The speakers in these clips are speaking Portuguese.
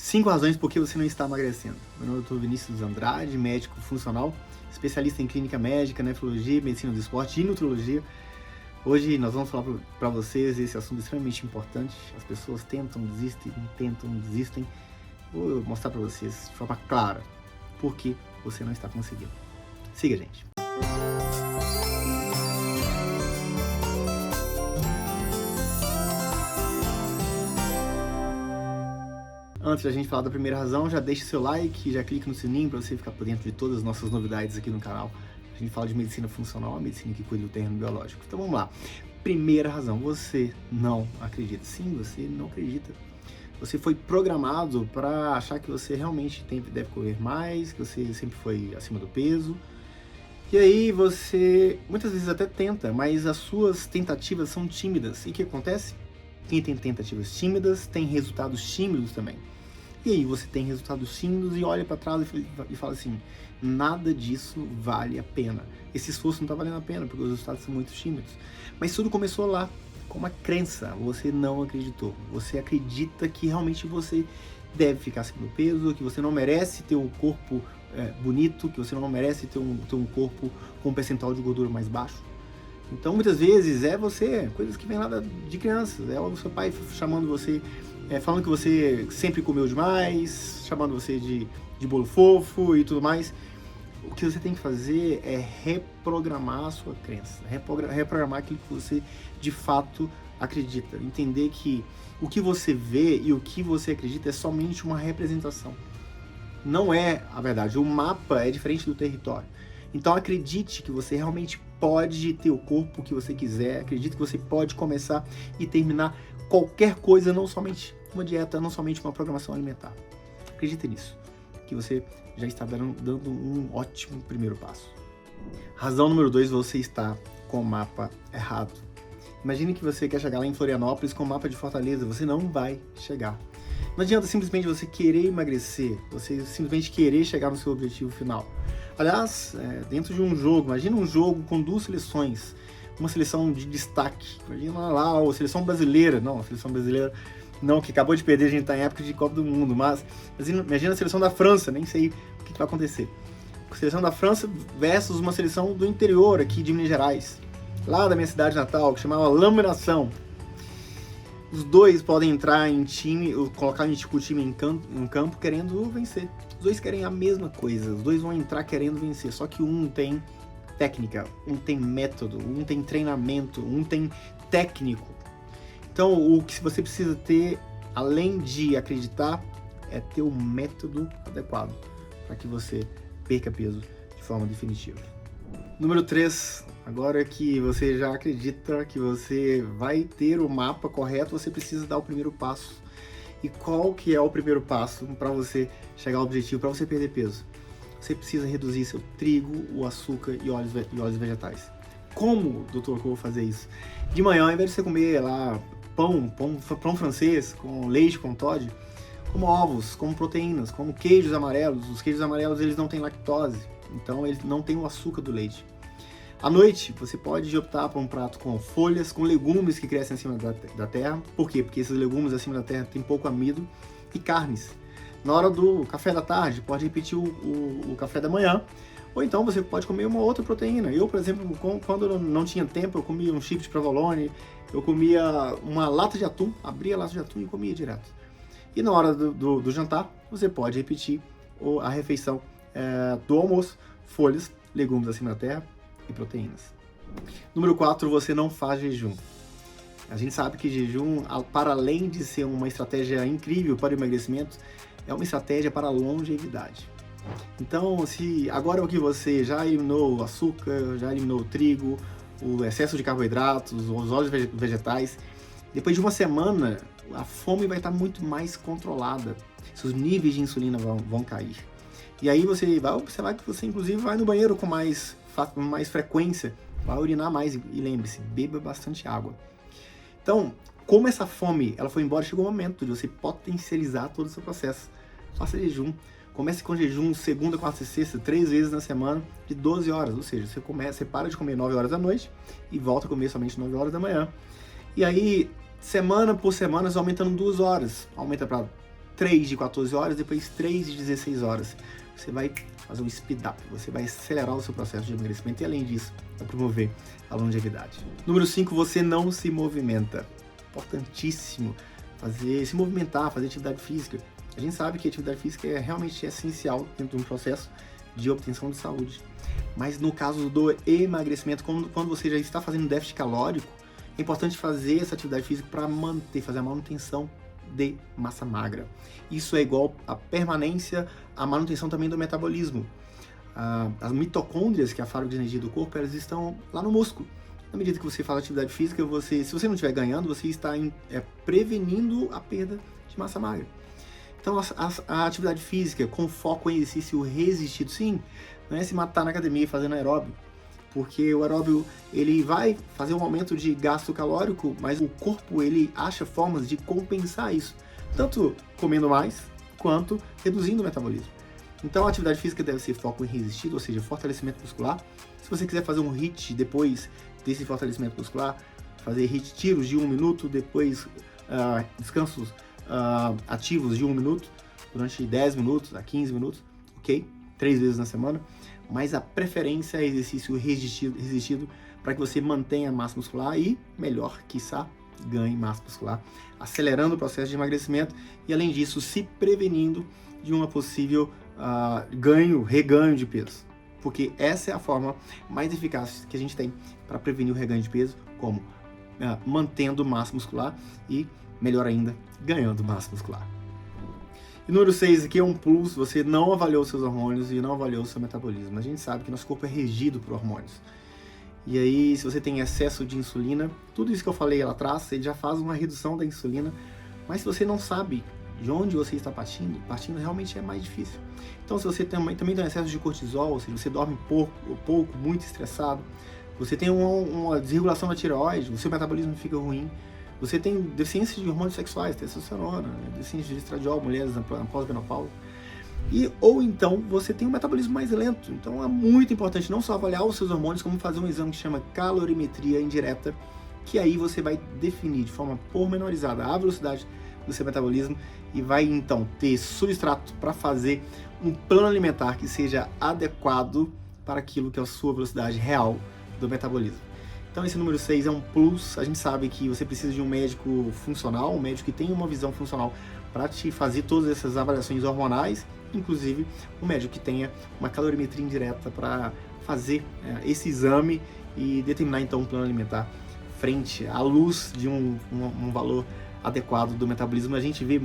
5 razões por que você não está emagrecendo. Meu nome é Dr. Vinícius Andrade, médico funcional, especialista em clínica médica, nefrologia, medicina do esporte e nutrologia. Hoje nós vamos falar para vocês esse assunto extremamente importante. As pessoas tentam, desistem. Vou mostrar para vocês de forma clara por que você não está conseguindo. Siga, gente. Antes da gente falar da primeira razão, já deixe seu like, já clique no sininho para você ficar por dentro de todas as nossas novidades aqui no canal. A gente fala de medicina funcional, a medicina que cuida do terreno biológico. Então vamos lá. Primeira razão, você não acredita. Sim, você não acredita. Você foi programado para achar que você realmente deve comer mais, que você sempre foi acima do peso. E aí você muitas vezes até tenta, mas as suas tentativas são tímidas. E o que acontece? Quem tem tentativas tímidas tem resultados tímidos também. E aí você tem resultados tímidos e olha para trás e fala assim, nada disso vale a pena. Esse esforço não está valendo a pena porque os resultados são muito tímidos. Mas tudo começou lá, com uma crença. Você não acreditou. Você acredita que realmente você deve ficar acima do peso, que você não merece ter um corpo bonito, que você não merece ter um corpo com um percentual de gordura mais baixo. Então, muitas vezes, coisas que vem lá de crianças, é o seu pai chamando você, falando que você sempre comeu demais, chamando você de bolo fofo e tudo mais. O que você tem que fazer é reprogramar a sua crença, reprogramar aquilo que você de fato acredita, entender que o que você vê e o que você acredita é somente uma representação. Não é a verdade, o mapa é diferente do território. Então acredite que você realmente pode ter o corpo que você quiser, acredite que você pode começar e terminar qualquer coisa, não somente uma dieta, não somente uma programação alimentar. Acredite nisso, que você já está dando um ótimo primeiro passo. Razão número 2, você está com o mapa errado. Imagine que você quer chegar lá em Florianópolis com o mapa de Fortaleza, você não vai chegar. Não adianta simplesmente você querer emagrecer, você simplesmente querer chegar no seu objetivo final. Aliás, dentro de um jogo, imagina um jogo com 2 seleções, uma seleção de destaque, imagina lá a seleção brasileira, não, a seleção brasileira não, que acabou de perder, a gente está em época de Copa do Mundo, mas imagina a seleção da França, nem sei o que vai acontecer. A seleção da França versus uma seleção do interior aqui de Minas Gerais, lá da minha cidade natal, que chamava Laminação. Os dois podem entrar em time, ou colocar o time em campo querendo vencer. Os dois querem a mesma coisa, os dois vão entrar querendo vencer, só que um tem técnica, um tem método, um tem treinamento, um tem técnico. Então, o que você precisa ter, além de acreditar, é ter o método adequado para que você perca peso de forma definitiva. Número 3, agora que você já acredita que você vai ter o mapa correto, você precisa dar o primeiro passo. E qual que é o primeiro passo para você chegar ao objetivo, para você perder peso? Você precisa reduzir seu trigo, o açúcar e óleos vegetais. Como, doutor, que eu vou fazer isso? De manhã, ao invés de você comer lá pão francês com leite com Toddy, como ovos, como proteínas, como queijos amarelos. Os queijos amarelos eles não têm lactose, então eles não têm o açúcar do leite. À noite, você pode optar por um prato com folhas, com legumes que crescem acima da terra. Por quê? Porque esses legumes acima da terra têm pouco amido e carnes. Na hora do café da tarde, pode repetir o café da manhã. Ou então você pode comer uma outra proteína. Eu, por exemplo, quando eu não tinha tempo, eu comia um chip de provolone, eu comia uma lata de atum, abria a lata de atum e comia direto. E na hora do jantar, você pode repetir a refeição do almoço, folhas, legumes acima da terra e proteínas. Número 4, você não faz jejum. A gente sabe que jejum, para além de ser uma estratégia incrível para o emagrecimento, é uma estratégia para a longevidade. Então, se agora que você já eliminou o açúcar, já eliminou o trigo, o excesso de carboidratos, os óleos vegetais, depois de uma semana, a fome vai estar muito mais controlada. Seus níveis de insulina vão cair. E aí você vai observar que você, inclusive, vai no banheiro com mais frequência, vai urinar mais. E lembre-se, beba bastante água. Então, como essa fome ela foi embora, chegou o momento de você potencializar todo o seu processo. Faça jejum. Comece com jejum segunda, quarta e sexta, 3 vezes na semana, de 12 horas. Ou seja, você para de comer 9 horas da noite e volta a comer somente 9 horas da manhã. E aí, semana por semana, você aumentando 2 horas. Aumenta para 3 de 14 horas, depois 3 de 16 horas. Você vai fazer um speed up, você vai acelerar o seu processo de emagrecimento e, além disso, vai promover a longevidade. Número 5, você não se movimenta. Importantíssimo se movimentar, fazer atividade física. A gente sabe que a atividade física é realmente essencial dentro de um processo de obtenção de saúde. Mas no caso do emagrecimento, quando você já está fazendo déficit calórico, é importante fazer essa atividade física para fazer a manutenção de massa magra. Isso é igual à permanência, à manutenção também do metabolismo. As mitocôndrias, que é a fábrica de energia do corpo, elas estão lá no músculo. Na medida que você faz atividade física, se você não estiver ganhando, você está prevenindo a perda de massa magra. Então, a atividade física com foco em exercício resistido, sim, não é se matar na academia fazendo aeróbio, porque o aeróbio ele vai fazer um aumento de gasto calórico, mas o corpo ele acha formas de compensar isso, tanto comendo mais, quanto reduzindo o metabolismo. Então, a atividade física deve ser foco em resistido, ou seja, fortalecimento muscular. Se você quiser fazer um HIIT depois desse fortalecimento muscular, fazer HIIT tiros de 1 minuto, depois descansos ativos de 1 minuto, durante 10 minutos a 15 minutos, ok? 3 vezes na semana, mas a preferência é exercício resistido para que você mantenha a massa muscular e, melhor, quiçá, ganhe massa muscular, acelerando o processo de emagrecimento e, além disso, se prevenindo de uma possível reganho de peso. Porque essa é a forma mais eficaz que a gente tem para prevenir o reganho de peso, como mantendo massa muscular e, melhor ainda, ganhando massa muscular. E número 6 aqui é um plus, você não avaliou seus hormônios e não avaliou seu metabolismo. A gente sabe que nosso corpo é regido por hormônios. E aí, se você tem excesso de insulina, tudo isso que eu falei lá atrás, ele já faz uma redução da insulina, mas se você não sabe de onde você está partindo realmente é mais difícil. Então, se você também tem excesso de cortisol, ou seja, você dorme pouco, muito estressado, você tem uma desregulação da tireoide, o seu metabolismo fica ruim, você tem deficiência de hormônios sexuais, testosterona, deficiência de estradiol, mulheres na pós-menopausa, ou então você tem um metabolismo mais lento. Então é muito importante não só avaliar os seus hormônios, como fazer um exame que chama calorimetria indireta, que aí você vai definir de forma pormenorizada a velocidade do seu metabolismo e vai então ter substrato para fazer um plano alimentar que seja adequado para aquilo que é a sua velocidade real do metabolismo. Então esse número 6 é um plus. A gente sabe que você precisa de um médico funcional, um médico que tenha uma visão funcional para te fazer todas essas avaliações hormonais, inclusive um médico que tenha uma calorimetria indireta para fazer esse exame e determinar então um plano alimentar frente à luz de um valor adequado do metabolismo. A gente vê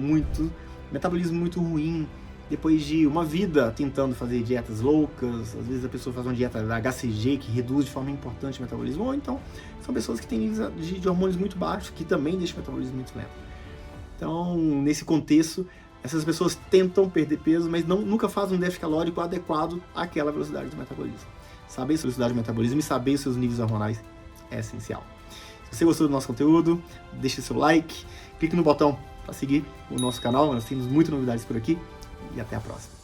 metabolismo muito ruim depois de uma vida tentando fazer dietas loucas. Às vezes a pessoa faz uma dieta da HCG que reduz de forma importante o metabolismo, ou então são pessoas que têm níveis de hormônios muito baixos que também deixam o metabolismo muito lento. Então, nesse contexto, essas pessoas tentam perder peso, mas nunca fazem um déficit calórico adequado àquela velocidade do metabolismo. Saber a velocidade do metabolismo e saber os seus níveis hormonais é essencial. Se você gostou do nosso conteúdo, deixe seu like, clique no botão para seguir o nosso canal, nós temos muitas novidades por aqui e até a próxima.